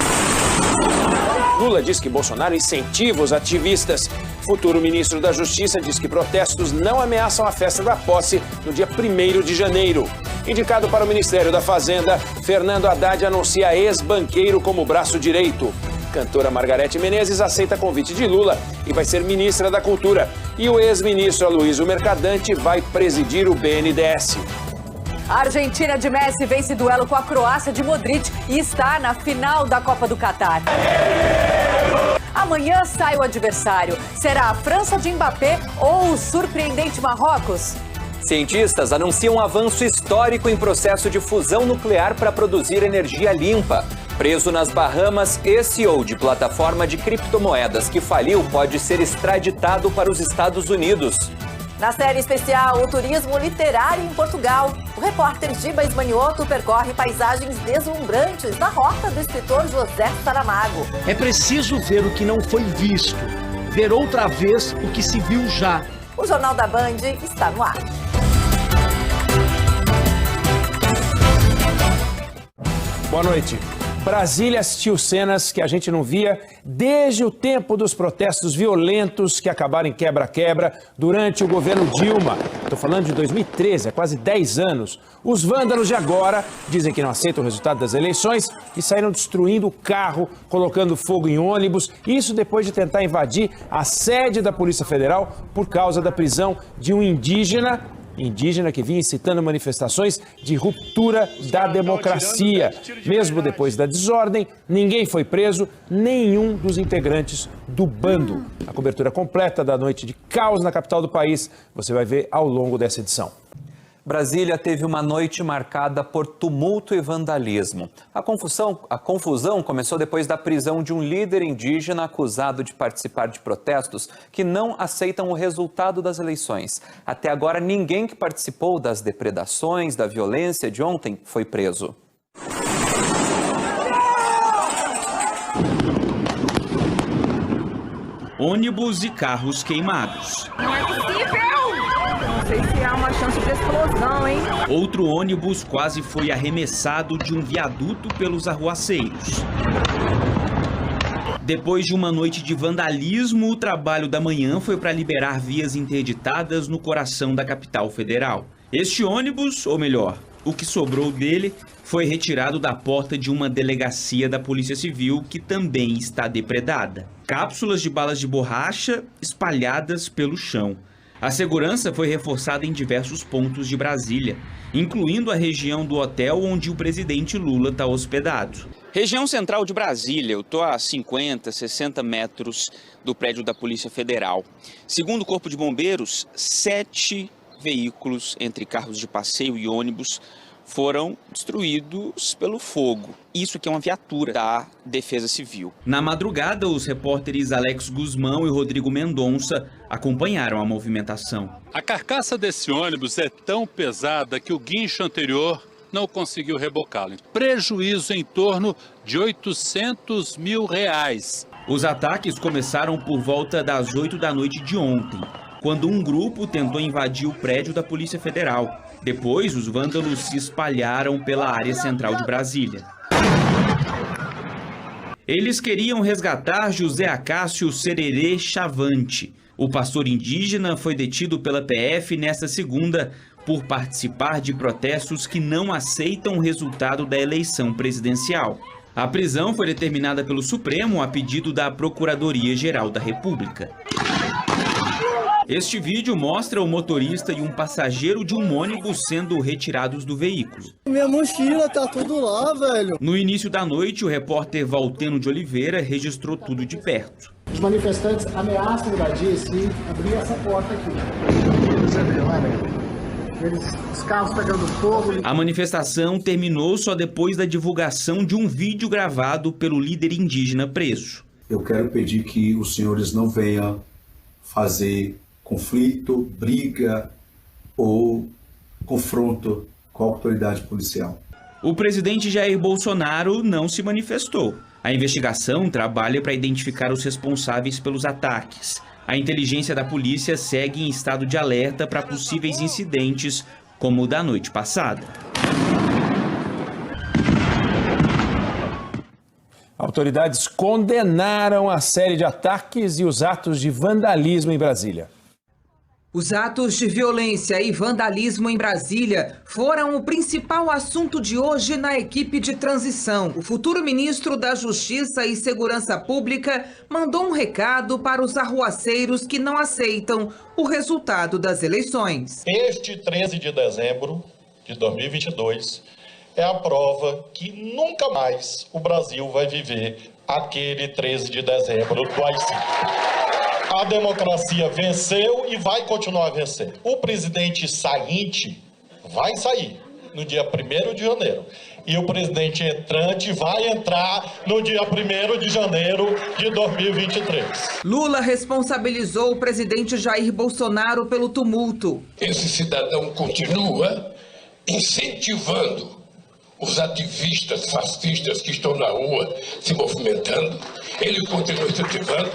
Lula diz que Bolsonaro incentiva os ativistas. Futuro ministro da Justiça diz que protestos não ameaçam a festa da posse no dia 1º de janeiro. Indicado para o Ministério da Fazenda, Fernando Haddad anuncia ex-banqueiro como braço direito. Cantora Margareth Menezes aceita convite de Lula e vai ser ministra da Cultura. E o ex-ministro Aloysio Mercadante vai presidir o BNDES. A Argentina de Messi vence duelo com a Croácia de Modric e está na final da Copa do Catar. Amanhã sai o adversário. Será a França de Mbappé ou o surpreendente Marrocos? Cientistas anunciam um avanço histórico em processo de fusão nuclear para produzir energia limpa. Preso nas Bahamas, CEO de plataforma de criptomoedas que faliu pode ser extraditado para os Estados Unidos. Na série especial, o turismo literário em Portugal. O repórter Giba Esmanioto percorre paisagens deslumbrantes na rota do escritor José Saramago. É preciso ver o que não foi visto, ver outra vez o que se viu já. O Jornal da Band está no ar. Boa noite. Brasília assistiu cenas que a gente não via desde o tempo dos protestos violentos que acabaram em quebra-quebra durante o governo Dilma. Estou falando de 2013, há quase 10 anos. Os vândalos de agora dizem que não aceitam o resultado das eleições e saíram destruindo o carro, colocando fogo em ônibus. Isso depois de tentar invadir a sede da Polícia Federal por causa da prisão de um indígena que vinha incitando manifestações de ruptura da democracia. Mesmo depois da desordem, ninguém foi preso, nenhum dos integrantes do bando. A cobertura completa da noite de caos na capital do país você vai ver ao longo dessa edição. Brasília teve uma noite marcada por tumulto e vandalismo. A confusão começou depois da prisão de um líder indígena acusado de participar de protestos que não aceitam o resultado das eleições. Até agora, ninguém que participou das depredações, da violência de ontem, foi preso. Ônibus e carros queimados. Não é possível! Não sei se há uma chance de explosão, hein? Outro ônibus quase foi arremessado de um viaduto pelos arruaceiros. Depois de uma noite de vandalismo, o trabalho da manhã foi para liberar vias interditadas no coração da capital federal. Este ônibus, ou melhor, o que sobrou dele, foi retirado da porta de uma delegacia da Polícia Civil que também está depredada. Cápsulas de balas de borracha espalhadas pelo chão. A segurança foi reforçada em diversos pontos de Brasília, incluindo a região do hotel onde o presidente Lula está hospedado. Região central de Brasília, eu estou a 50, 60 metros do prédio da Polícia Federal. Segundo o Corpo de Bombeiros, 7 veículos, entre carros de passeio e ônibus, foram destruídos pelo fogo. Isso aqui é uma viatura da Defesa Civil. Na madrugada, os repórteres Alex Guzmão e Rodrigo Mendonça acompanharam a movimentação. A carcaça desse ônibus é tão pesada que o guincho anterior não conseguiu rebocá-lo. Prejuízo em torno de R$800 mil. Os ataques começaram por volta das 8 da noite de ontem, quando um grupo tentou invadir o prédio da Polícia Federal. Depois, os vândalos se espalharam pela área central de Brasília. Eles queriam resgatar José Acácio Sererê Chavante. O pastor indígena foi detido pela PF nesta segunda por participar de protestos que não aceitam o resultado da eleição presidencial. A prisão foi determinada pelo Supremo a pedido da Procuradoria-Geral da República. Este vídeo mostra o motorista e um passageiro de um ônibus sendo retirados do veículo. Minha mochila tá tudo lá, velho. No início da noite, o repórter Valteno de Oliveira registrou tudo de perto. Os manifestantes ameaçam invadir se abrir essa porta aqui. Você vê, olha, os carros pegando fogo. A manifestação terminou só depois da divulgação de um vídeo gravado pelo líder indígena preso. Eu quero pedir que os senhores não venham fazer conflito, briga ou confronto com a autoridade policial. O presidente Jair Bolsonaro não se manifestou. A investigação trabalha para identificar os responsáveis pelos ataques. A inteligência da polícia segue em estado de alerta para possíveis incidentes, como o da noite passada. Autoridades condenaram a série de ataques e os atos de vandalismo em Brasília. Os atos de violência e vandalismo em Brasília foram o principal assunto de hoje na equipe de transição. O futuro ministro da Justiça e Segurança Pública mandou um recado para os arruaceiros que não aceitam o resultado das eleições. Este 13 de dezembro de 2022 é a prova que nunca mais o Brasil vai viver aquele 13 de dezembro do AI-5. A democracia venceu e vai continuar a vencer. O presidente saíte vai sair no dia 1º de janeiro. E o presidente entrante vai entrar no dia 1º de janeiro de 2023. Lula responsabilizou o presidente Jair Bolsonaro pelo tumulto. Esse cidadão continua incentivando os ativistas fascistas que estão na rua se movimentando. Ele continua incentivando.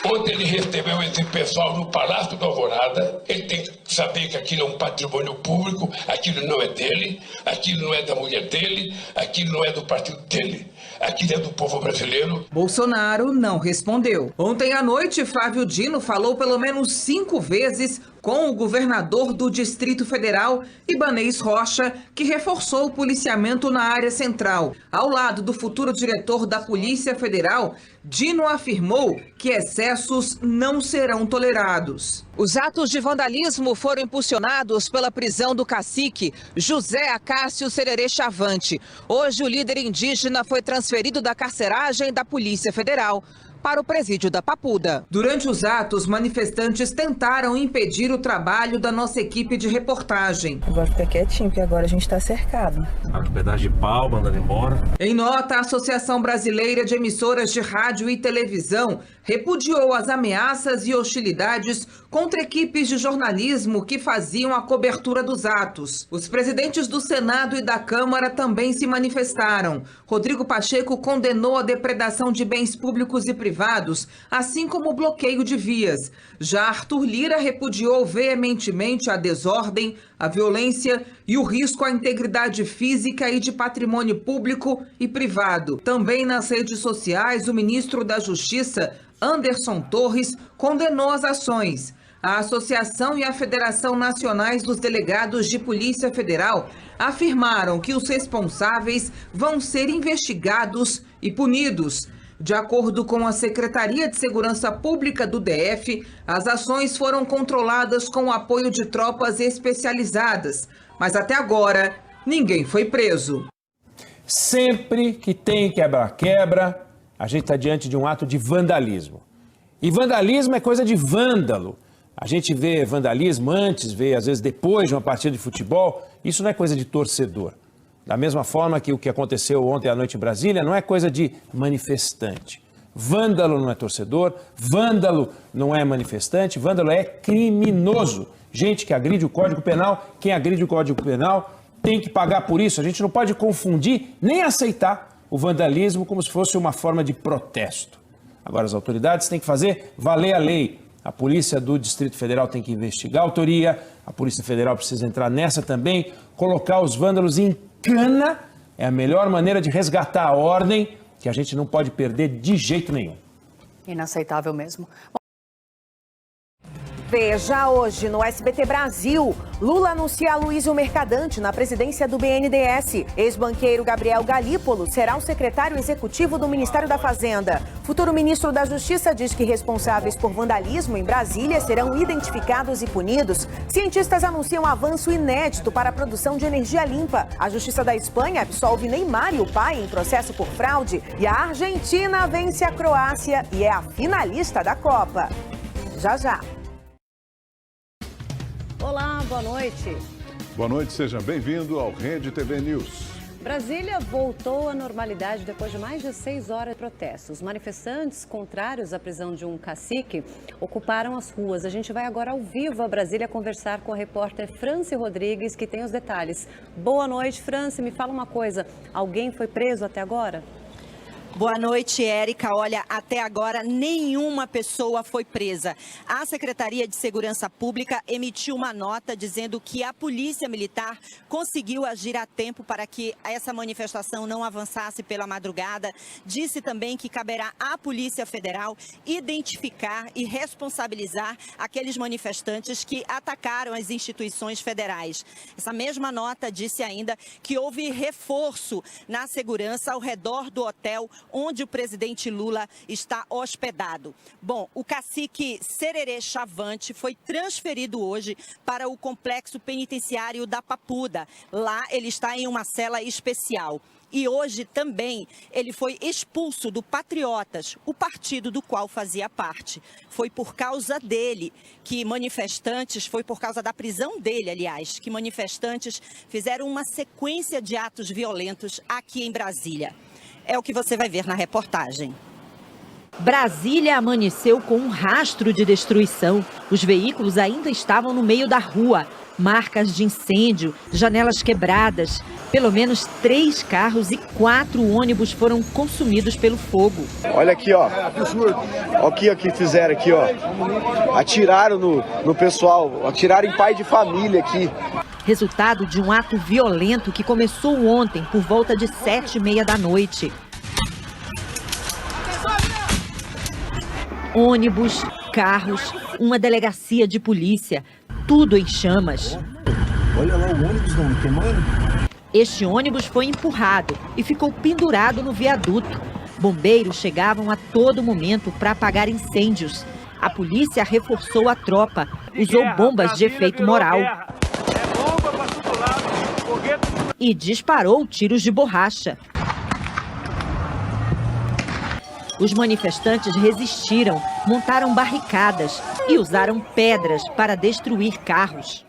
Ontem ele recebeu esse pessoal no Palácio da Alvorada. Ele tem que saber que aquilo é um patrimônio público, aquilo não é dele, aquilo não é da mulher dele, aquilo não é do partido dele. aqui é do povo brasileiro. Bolsonaro não respondeu. Ontem à noite, Flávio Dino falou pelo menos 5 vezes com o governador do Distrito Federal, Ibanez Rocha, que reforçou o policiamento na área central. Ao lado do futuro diretor da Polícia Federal, Dino afirmou que excessos não serão tolerados. Os atos de vandalismo foram impulsionados pela prisão do cacique José Acácio Sererê Chavante. Hoje, o líder indígena foi transferido da carceragem da Polícia Federal para o presídio da Papuda. Durante os atos, manifestantes tentaram impedir o trabalho da nossa equipe de reportagem. Agora fica quietinho, porque agora a gente está cercado. Um pedaço de pau, mandando embora. Em nota, a Associação Brasileira de Emissoras de Rádio e Televisão repudiou as ameaças e hostilidades contra equipes de jornalismo que faziam a cobertura dos atos. Os presidentes do Senado e da Câmara também se manifestaram. Rodrigo Pacheco condenou a depredação de bens públicos e privados, assim como o bloqueio de vias. Já Arthur Lira repudiou veementemente a desordem, a violência e o risco à integridade física e de patrimônio público e privado. Também nas redes sociais, o ministro da Justiça, Anderson Torres, condenou as ações. A Associação e a Federação Nacionais dos Delegados de Polícia Federal afirmaram que os responsáveis vão ser investigados e punidos. De acordo com a Secretaria de Segurança Pública do DF, as ações foram controladas com o apoio de tropas especializadas, mas até agora ninguém foi preso. Sempre que tem quebra-quebra, a gente está diante de um ato de vandalismo. E vandalismo é coisa de vândalo. A gente vê vandalismo antes, vê às vezes depois de uma partida de futebol. Isso não é coisa de torcedor. Da mesma forma que o que aconteceu ontem à noite em Brasília não é coisa de manifestante. Vândalo não é torcedor, vândalo não é manifestante, vândalo é criminoso. Gente que agride o Código Penal, quem agride o Código Penal tem que pagar por isso. A gente não pode confundir nem aceitar o vandalismo como se fosse uma forma de protesto. Agora as autoridades têm que fazer valer a lei. A Polícia do Distrito Federal tem que investigar a autoria, a Polícia Federal precisa entrar nessa também, colocar os vândalos em cana é a melhor maneira de resgatar a ordem que a gente não pode perder de jeito nenhum. Inaceitável mesmo. Veja hoje no SBT Brasil, Lula anuncia Aloysio Mercadante na presidência do BNDES. Ex-banqueiro Gabriel Galípolo será o secretário executivo do Ministério da Fazenda. Futuro ministro da Justiça diz que responsáveis por vandalismo em Brasília serão identificados e punidos. Cientistas anunciam avanço inédito para a produção de energia limpa. A Justiça da Espanha absolve Neymar e o pai em processo por fraude. E a Argentina vence a Croácia e é a finalista da Copa. Já, já. Olá, boa noite. Boa noite, seja bem-vindo ao Rede TV News. Brasília voltou à normalidade depois de mais de 6 horas de protestos. Manifestantes contrários à prisão de um cacique ocuparam as ruas. A gente vai agora ao vivo a Brasília conversar com a repórter Franci Rodrigues, que tem os detalhes. Boa noite, Franci. Me fala uma coisa, alguém foi preso até agora? Boa noite, Érica. Olha, até agora nenhuma pessoa foi presa. A Secretaria de Segurança Pública emitiu uma nota dizendo que a Polícia Militar conseguiu agir a tempo para que essa manifestação não avançasse pela madrugada. Disse também que caberá à Polícia Federal identificar e responsabilizar aqueles manifestantes que atacaram as instituições federais. Essa mesma nota disse ainda que houve reforço na segurança ao redor do hotel onde o presidente Lula está hospedado. Bom, o cacique Sererê Chavante foi transferido hoje para o complexo penitenciário da Papuda. Lá ele está em uma cela especial. E hoje também ele foi expulso do Patriotas, o partido do qual fazia parte. Foi por causa dele que manifestantes, foi por causa da prisão dele, aliás, que manifestantes fizeram uma sequência de atos violentos aqui em Brasília. É o que você vai ver na reportagem. Brasília amanheceu com um rastro de destruição. Os veículos ainda estavam no meio da rua. Marcas de incêndio, janelas quebradas. Pelo menos 3 carros e 4 ônibus foram consumidos pelo fogo. Olha aqui, ó. Olha o que fizeram aqui, ó. Atiraram no pessoal, atiraram em pai de família aqui. Resultado de um ato violento que começou ontem por volta de 7h30 da noite. Ônibus, carros, uma delegacia de polícia, tudo em chamas. Olha lá o ônibus, mano, queimando. Este ônibus foi empurrado e ficou pendurado no viaduto. Bombeiros chegavam a todo momento para apagar incêndios. A polícia reforçou a tropa, usou bombas de efeito moral e disparou tiros de borracha. Os manifestantes resistiram, montaram barricadas e usaram pedras para destruir carros.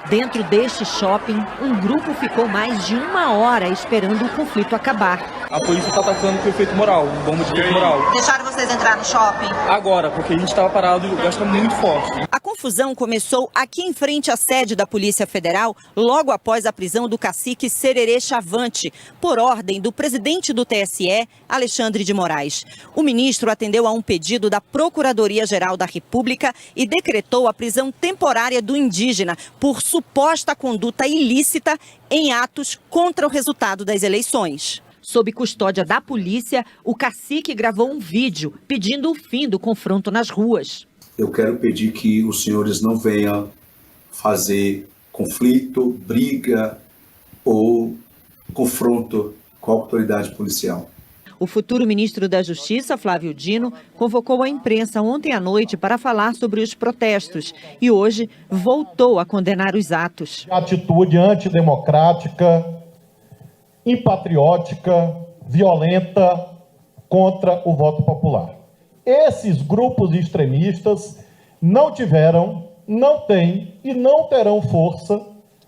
Dentro deste shopping, um grupo ficou mais de 1 hora esperando o conflito acabar. A polícia está atacando com efeito moral, bomba de efeito moral. Deixaram vocês entrar no shopping? Agora, porque a gente estava parado e o gás está muito forte. A confusão começou aqui em frente à sede da Polícia Federal, logo após a prisão do cacique Sererê Chavante, por ordem do presidente do TSE, Alexandre de Moraes. O ministro atendeu a um pedido da Procuradoria-Geral da República e decretou a prisão temporária do indígena por suposta conduta ilícita em atos contra o resultado das eleições. Sob custódia da polícia, o cacique gravou um vídeo pedindo o fim do confronto nas ruas. Eu quero pedir que os senhores não venham fazer conflito, briga ou confronto com a autoridade policial. O futuro ministro da Justiça, Flávio Dino, convocou a imprensa ontem à noite para falar sobre os protestos e hoje voltou a condenar os atos. Atitude antidemocrática, impatriótica, violenta contra o voto popular. Esses grupos extremistas não tiveram, não têm e não terão força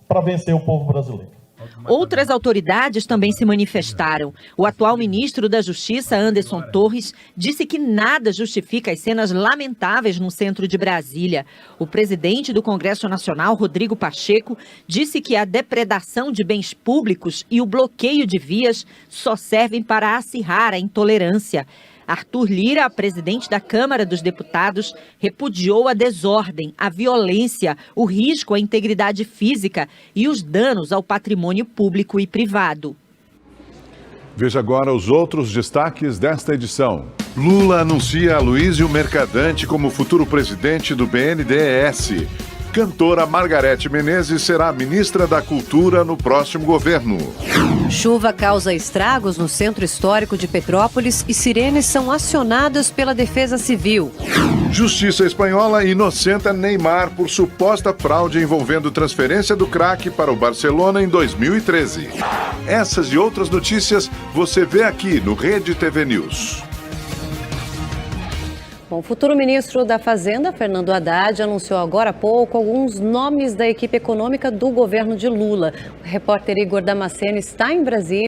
para vencer o povo brasileiro. Outras autoridades também se manifestaram. O atual ministro da Justiça, Anderson Torres, disse que nada justifica as cenas lamentáveis no centro de Brasília. O presidente do Congresso Nacional, Rodrigo Pacheco, disse que a depredação de bens públicos e o bloqueio de vias só servem para acirrar a intolerância. Arthur Lira, presidente da Câmara dos Deputados, repudiou a desordem, a violência, o risco à integridade física e os danos ao patrimônio público e privado. Veja agora os outros destaques desta edição. Lula anuncia Aloysio Mercadante como futuro presidente do BNDES. Cantora Margarete Menezes será ministra da Cultura no próximo governo. Chuva causa estragos no centro histórico de Petrópolis e sirenes são acionadas pela Defesa Civil. Justiça espanhola inocenta Neymar por suposta fraude envolvendo transferência do craque para o Barcelona em 2013. Essas e outras notícias você vê aqui no Rede TV News. Bom, o futuro ministro da Fazenda, Fernando Haddad, anunciou agora há pouco alguns nomes da equipe econômica do governo de Lula. O repórter Igor Damasceno está em Brasília.